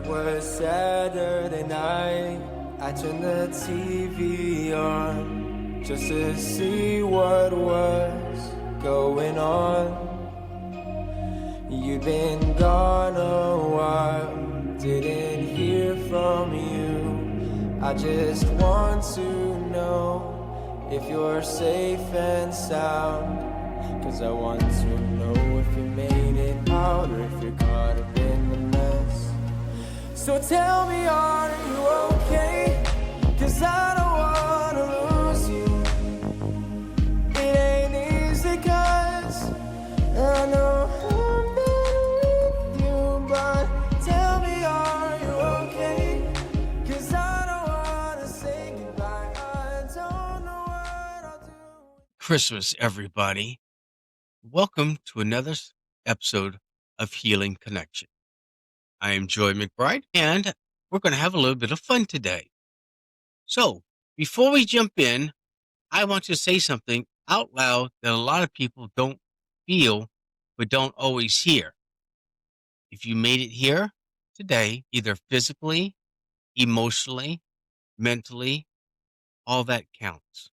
was Saturday night. I turned the TV on just to see what was going on. You'd been gone a while, didn't hear from you. I just want to know if you're safe and sound, 'cause I want to know if you made it out or if you're caught up in the mess. So tell me, are you okay? 'Cause I don't wanna lose you. It ain't easy 'cause I know I'm not with you. But tell me, are you okay? 'Cause I don't wanna say goodbye. I don't know what I'll do. Christmas, everybody. Welcome to another episode of Healing Connection. I am Joy McBride, and we're going to have a little bit of fun today. So, before we jump in, I want to say something out loud that a lot of people don't feel, but don't always hear. If you made it here today, either physically, emotionally, mentally, all that counts.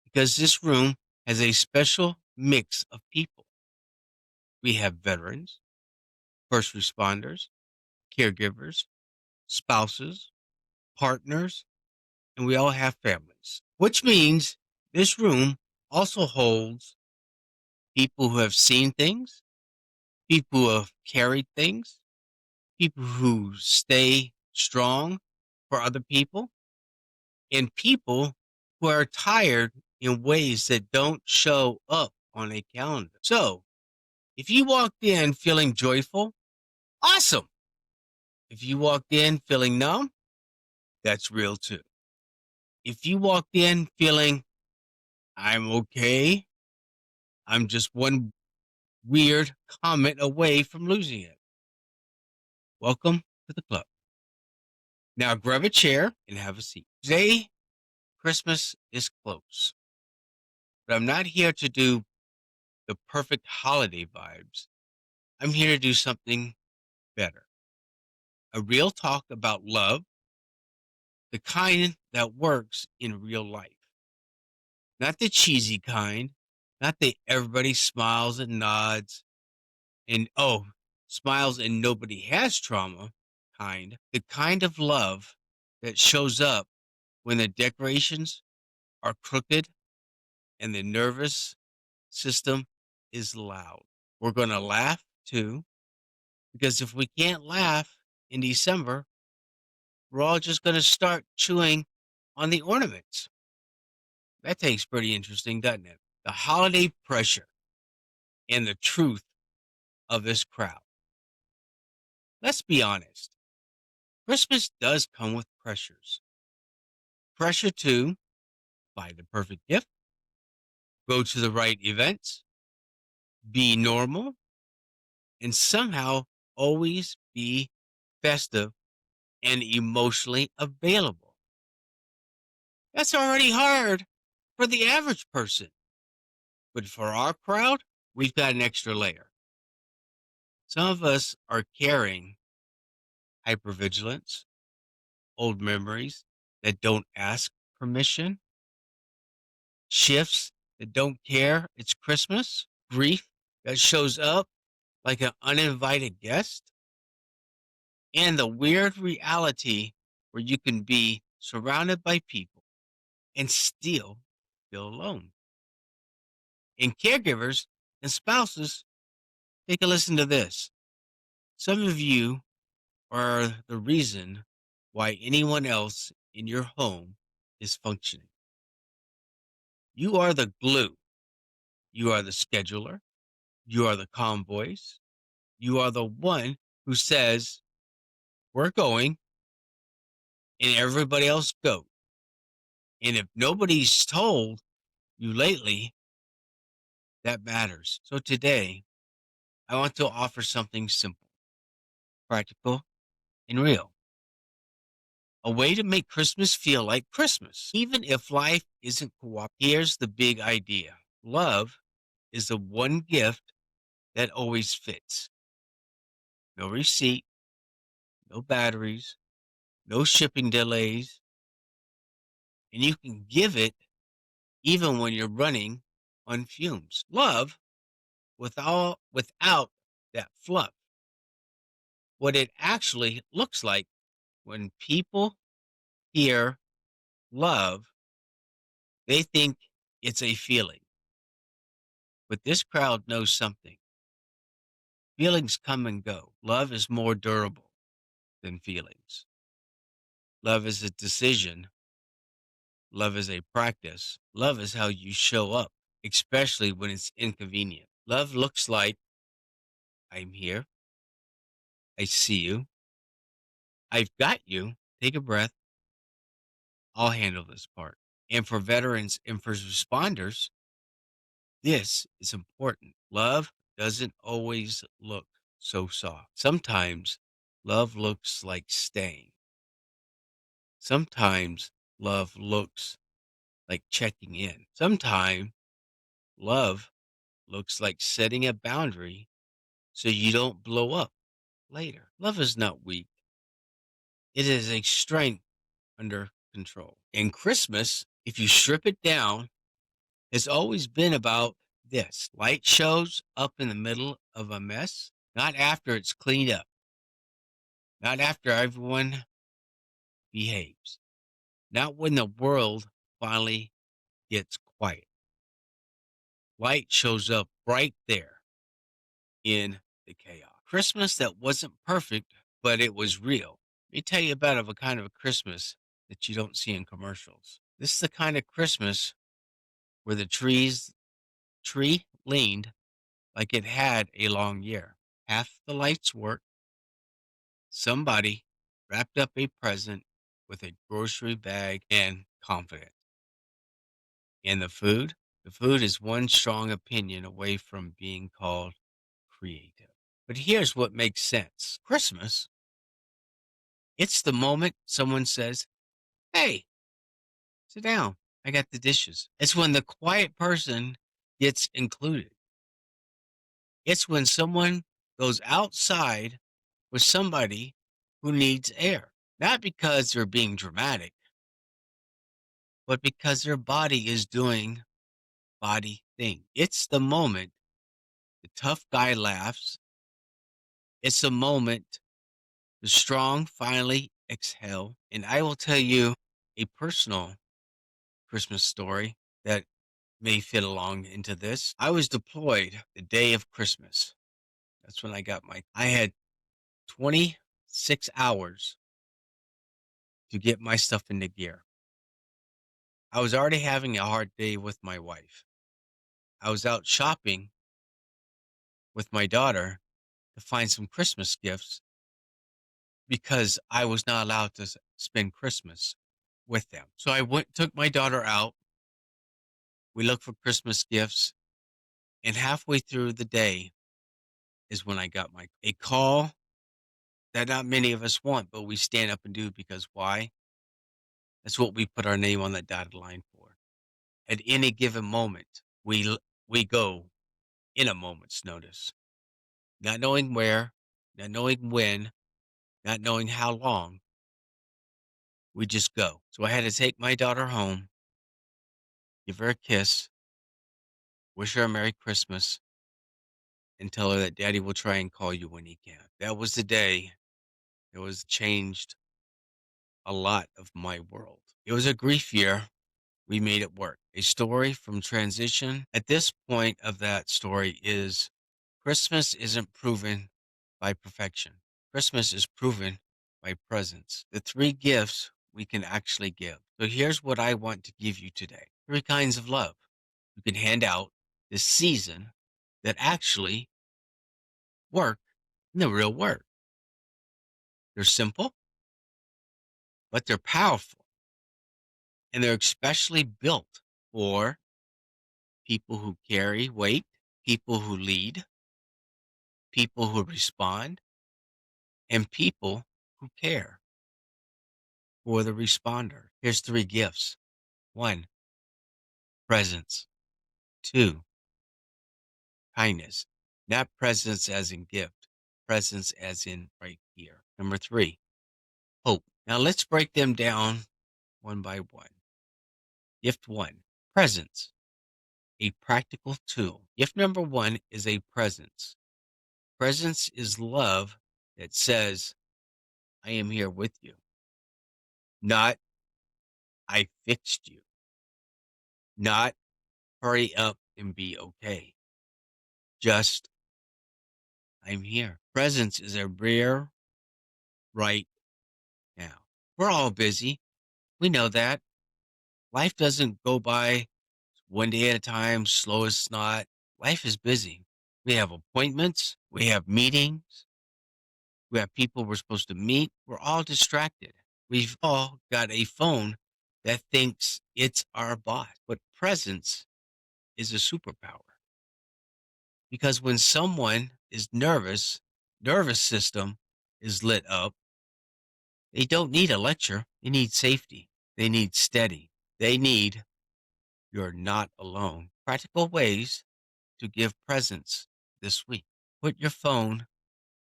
Because this room has a special mix of people. We have veterans, first responders, caregivers, spouses, partners, and we all have families, which means this room also holds people who have seen things, people who have carried things, people who stay strong for other people, and people who are tired in ways that don't show up on a calendar. So, if you walked in feeling joyful, awesome. If you walked in feeling numb, that's real too. If you walked in feeling, I'm okay, I'm just one weird comment away from losing it, welcome to the club. Now grab a chair and have a seat. Today, Christmas is close, but I'm not here to do the perfect holiday vibes. I'm here to do something better. A real talk about love, the kind that works in real life. Not the cheesy kind, not the everybody smiles and nods and, smiles and nobody has trauma kind. The kind of love that shows up when the decorations are crooked and the nervous system is loud. We're going to laugh too, because if we can't laugh in December, we're all just going to start chewing on the ornaments. That takes pretty interesting, doesn't it? The holiday pressure and the truth of this crowd. Let's be honest. Christmas does come with pressures. Pressure to buy the perfect gift, go to the right events, be normal, and somehow always be festive and emotionally available. That's already hard for the average person. But for our crowd, we've got an extra layer. Some of us are carrying hypervigilance, old memories that don't ask permission, shifts that don't care it's Christmas, grief that shows up like an uninvited guest, and the weird reality where you can be surrounded by people and still feel alone. And caregivers and spouses, take a listen to this. Some of you are the reason why anyone else in your home is functioning. You are the glue. You are the scheduler. You are the calm voice. You are the one who says, we're going, and everybody else go. And if nobody's told you lately, that matters. So today, I want to offer something simple, practical, and real. A way to make Christmas feel like Christmas, even if life isn't cooperative. Here's the big idea. Love is the one gift that always fits. No receipt, no batteries, no shipping delays, and you can give it even when you're running on fumes. Love without that fluff. What it actually looks like when people hear love, they think it's a feeling. But this crowd knows something. Feelings come and go. Love is more durable than feelings. Love is a decision. Love is a practice. Love is how you show up, especially when it's inconvenient. Love looks like I'm here. I see you. I've got you. Take a breath. I'll handle this part. And for veterans and for responders, this is important. Love doesn't always look so soft. Sometimes love looks like staying. Sometimes love looks like checking in. Sometimes love looks like setting a boundary so you don't blow up later. Love is not weak, it is a strength under control. And Christmas, if you strip it down, has always been about this. Light shows up in the middle of a mess, not after it's cleaned up, not after everyone behaves, not when the world finally gets quiet. Light shows up right there in the chaos. Christmas that wasn't perfect, but it was real. Let me tell you about a kind of a Christmas that you don't see in commercials. This is the kind of Christmas where the tree leaned like it had a long year. Half the lights worked. Somebody wrapped up a present with a grocery bag and confident. And the food is one strong opinion away from being called creative. But here's what makes sense. Christmas, it's the moment someone says, "Hey, sit down. I got the dishes." It's when the quiet person gets included. It's when someone goes outside with somebody who needs air, not because they're being dramatic, but because their body is doing body thing. It's the moment the tough guy laughs. It's the moment the strong finally exhale. And I will tell you a personal Christmas story that may fit along into this. I was deployed the day of Christmas. That's when I had 26 hours to get my stuff into gear. I was already having a hard day with my wife. I was out shopping with my daughter to find some Christmas gifts because I was not allowed to spend Christmas with them. So took my daughter out. We looked for Christmas gifts, and halfway through the day is when I got a call that not many of us want, but we stand up and do because why? That's what we put our name on that dotted line for. At any given moment, we go in a moment's notice, not knowing where, not knowing when, not knowing how long. We just go. So I had to take my daughter home, give her a kiss, wish her a Merry Christmas, and tell her that Daddy will try and call you when he can. That was the day that was changed a lot of my world. It was a grief year. We made it work. A story from transition. At this point of that story is Christmas isn't proven by perfection. Christmas is proven by presence. The three gifts we can actually give. So here's what I want to give you today. Three kinds of love you can hand out this season that actually work in the real world. They're simple, but they're powerful. And they're especially built for people who carry weight, people who lead, people who respond, and people who care for the responder. Here's three gifts. One, presence. Two, kindness. Not presence as in gift, presence as in right here. Number three, hope. Now let's break them down one by one. Gift one, presence, a practical tool. Gift number one is a presence. Presence is love that says, I am here with you, not I fixed you, not hurry up and be okay. Just I'm here. Presence is a rare right now. We're all busy. We know that. Life doesn't go by one day at a time, slow as snot. Life is busy. We have appointments, we have meetings, we have people we're supposed to meet. We're all distracted. We've all got a phone that thinks it's our boss. But presence is a superpower because when someone is nervous system is lit up, they don't need a lecture. They need safety. They need steady. They need you're not alone. Practical ways to give presence this week. Put your phone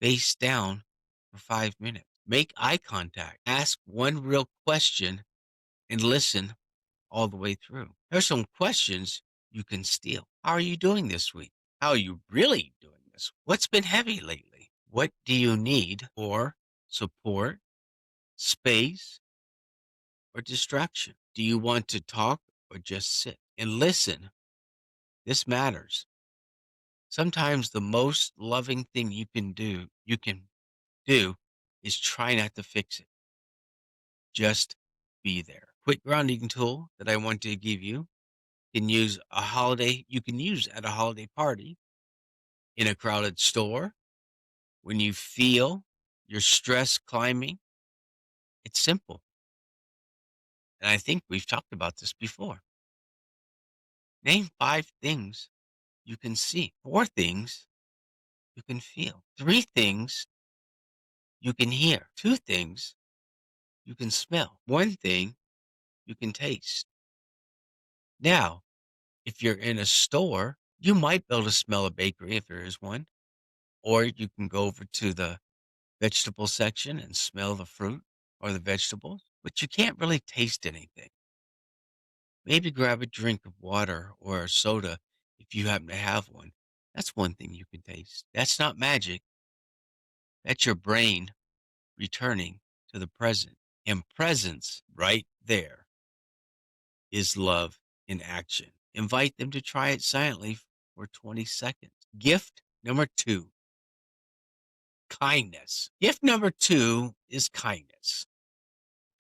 face down for 5 minutes. Make eye contact. Ask one real question and listen all the way through. There's some questions you can steal. How are you doing this week? How are you really doing this? What's been heavy lately? What do you need for support, space, or distraction? Do you want to talk or just sit and listen? This matters. Sometimes the most loving thing you can do is try not to fix it. Just be there. Quick grounding tool that I want to give you you can use at a holiday party, in a crowded store, when you feel your stress climbing. It's simple. And I think we've talked about this before. Name 5 things you can see, 4 things you can feel, 3 things you can hear, 2 things you can smell, 1 thing you can taste. Now, if you're in a store, you might be able to smell a bakery if there is one, or you can go over to the vegetable section and smell the fruit or the vegetables, but you can't really taste anything. Maybe grab a drink of water or a soda if you happen to have one. That's one thing you can taste. That's not magic. That's your brain returning to the present. And presence right there is love in action. Invite them to try it silently for 20 seconds. Gift number 2, kindness. Gift number 2 is kindness.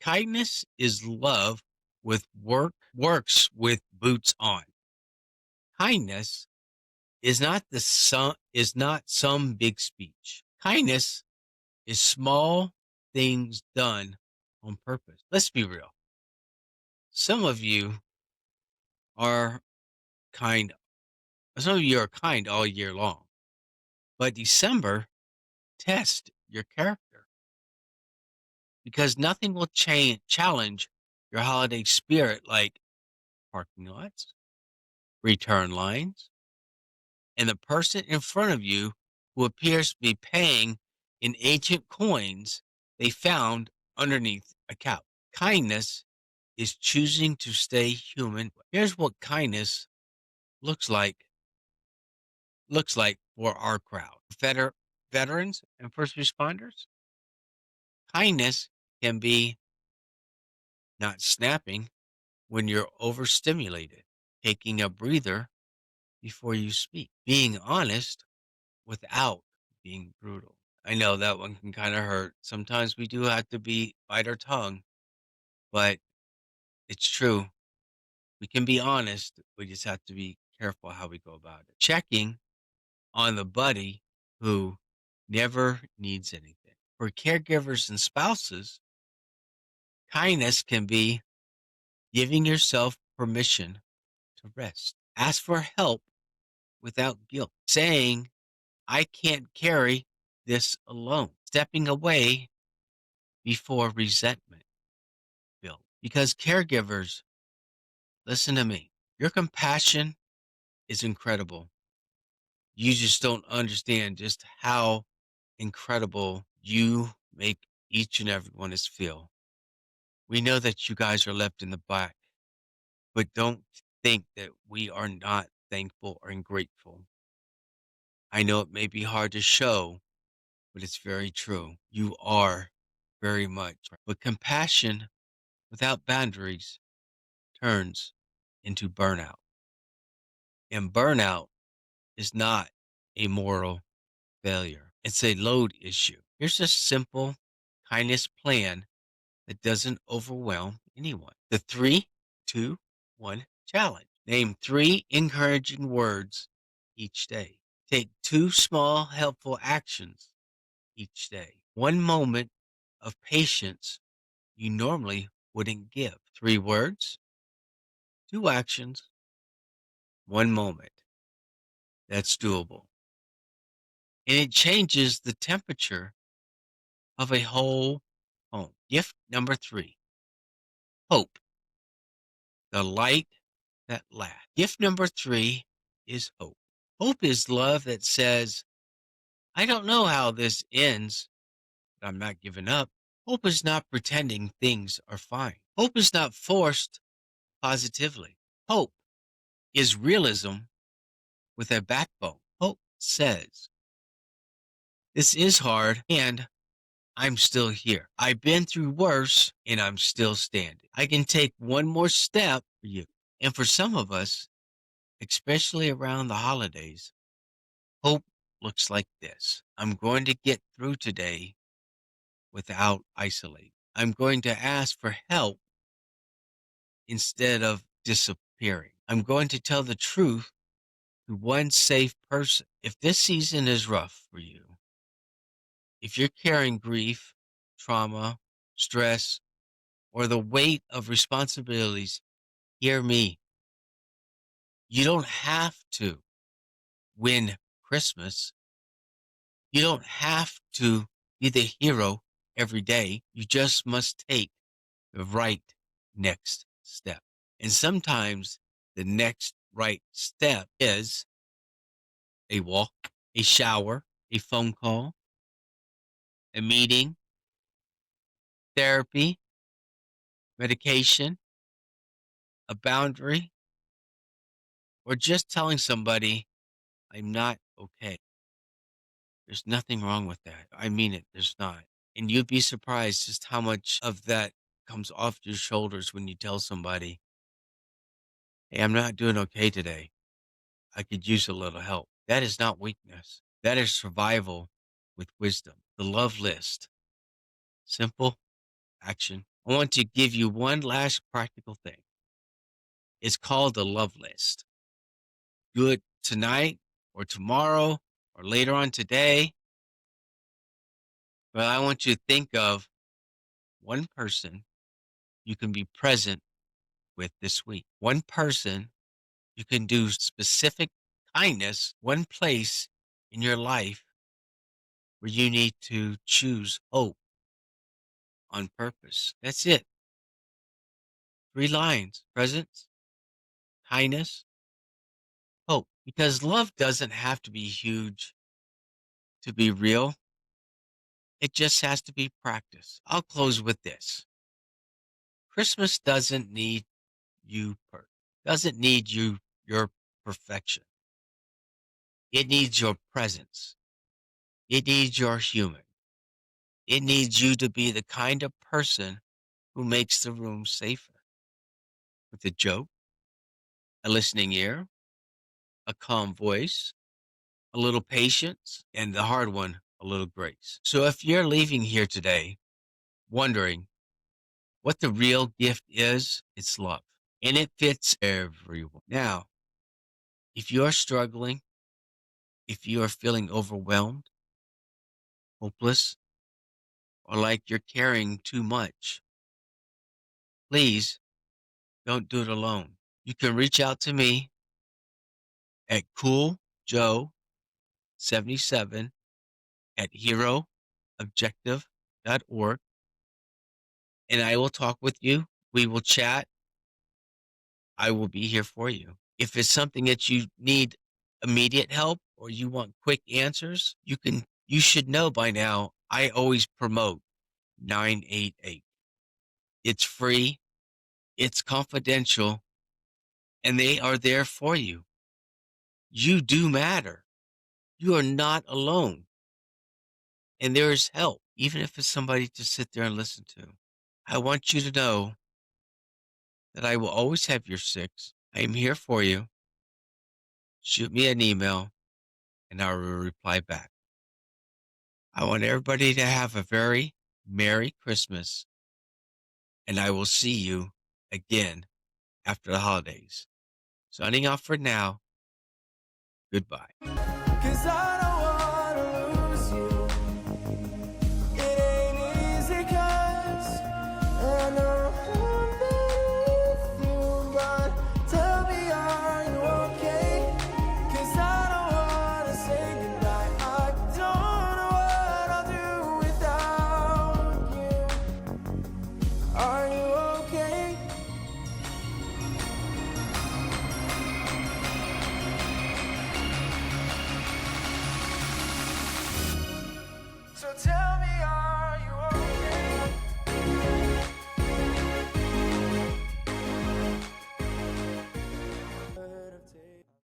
Kindness is love works with boots on. Kindness is not some big speech. Kindness is small things done on purpose. Let's be real. Some of you are kind. Some of you are kind all year long. But December, test your character because nothing will challenge your holiday spirit like parking lots, return lines, and the person in front of you who appears to be paying in ancient coins they found underneath a couch. Kindness is choosing to stay human. Here's what kindness looks like for our crowd. Veterans and first responders. Kindness can be not snapping when you're overstimulated, taking a breather before you speak, being honest without being brutal. I know that one can kind of hurt. Sometimes we do have to bite our tongue, but it's true. We can be honest. We just have to be careful how we go about it. Checking on the buddy who never needs anything. For caregivers and spouses, kindness can be giving yourself permission to rest. Ask for help without guilt. Saying, I can't carry this alone. Stepping away before resentment builds. Because caregivers, listen to me. Your compassion is incredible. You just don't understand just how incredible you make each and every one is feel. We know that you guys are left in the back, but don't think that we are not thankful or grateful. I know it may be hard to show, but it's very true. You are very much. But compassion without boundaries turns into burnout. And burnout is not a moral failure, it's a load issue. Here's a simple kindness plan that doesn't overwhelm anyone. The 3, 2, 1 challenge. Name 3 encouraging words each day. Take 2 small helpful actions each day. 1 moment of patience you normally wouldn't give. 3 words, 2 actions, 1 moment. That's doable. And it changes the temperature of a whole home. Gift number 3, hope, the light that lasts. Gift number 3 is hope. Hope is love that says, I don't know how this ends, but I'm not giving up. Hope is not pretending things are fine. Hope is not forced positively. Hope is realism with a backbone. Hope says, this is hard and I'm still here. I've been through worse and I'm still standing. I can take one more step for you. And for some of us, especially around the holidays, hope looks like this. I'm going to get through today without isolating. I'm going to ask for help instead of disappearing. I'm going to tell the truth to one safe person. If this season is rough for you, if you're carrying grief, trauma, stress, or the weight of responsibilities, hear me. You don't have to win Christmas. You don't have to be the hero every day. You just must take the right next step. And sometimes the next right step is a walk, a shower, a phone call, a meeting, therapy, medication, a boundary, or just telling somebody, I'm not okay. There's nothing wrong with that. I mean it, there's not. And you'd be surprised just how much of that comes off your shoulders when you tell somebody, hey, I'm not doing okay today. I could use a little help. That is not weakness. That is survival with wisdom. The love list. Simple action. I want to give you one last practical thing. It's called the love list. Do it tonight or tomorrow or later on today. But I want you to think of one person you can be present with this week. One person you can do specific kindness, one place in your life where you need to choose hope on purpose. That's it. 3 lines: presence, kindness, hope. Because love doesn't have to be huge to be real. It just has to be practice. I'll close with this. Christmas doesn't need doesn't need your perfection. It needs your presence. It needs your human. It needs you to be the kind of person who makes the room safer. With a joke, a listening ear, a calm voice, a little patience, and the hard one, a little grace. So if you're leaving here today wondering what the real gift is, it's love. And it fits everyone. Now, if you're struggling, if you are feeling overwhelmed, hopeless, or like you're carrying too much, please don't do it alone. You can reach out to me at cooljoe77 at heroobjective.org, and I will talk with you. We will chat. I will be here for you. If it's something that you need immediate help or you want quick answers, you should know by now I always promote 988. It's free, it's confidential, and they are there for you. You do matter. You are not alone. And there is help, even if it's somebody to sit there and listen to. I want you to know that I will always have your six. I am here for you. Shoot me an email and I will reply back. I want everybody to have a very Merry Christmas, and I will see you again after the holidays. Signing off for now. Goodbye. 'Cause I don't wanna lose you. It ain't easy 'cause I know I'm with you, but tell me, are you okay? 'Cause I don't wanna say goodbye. I don't know what I'll do without you. Are you okay? So tell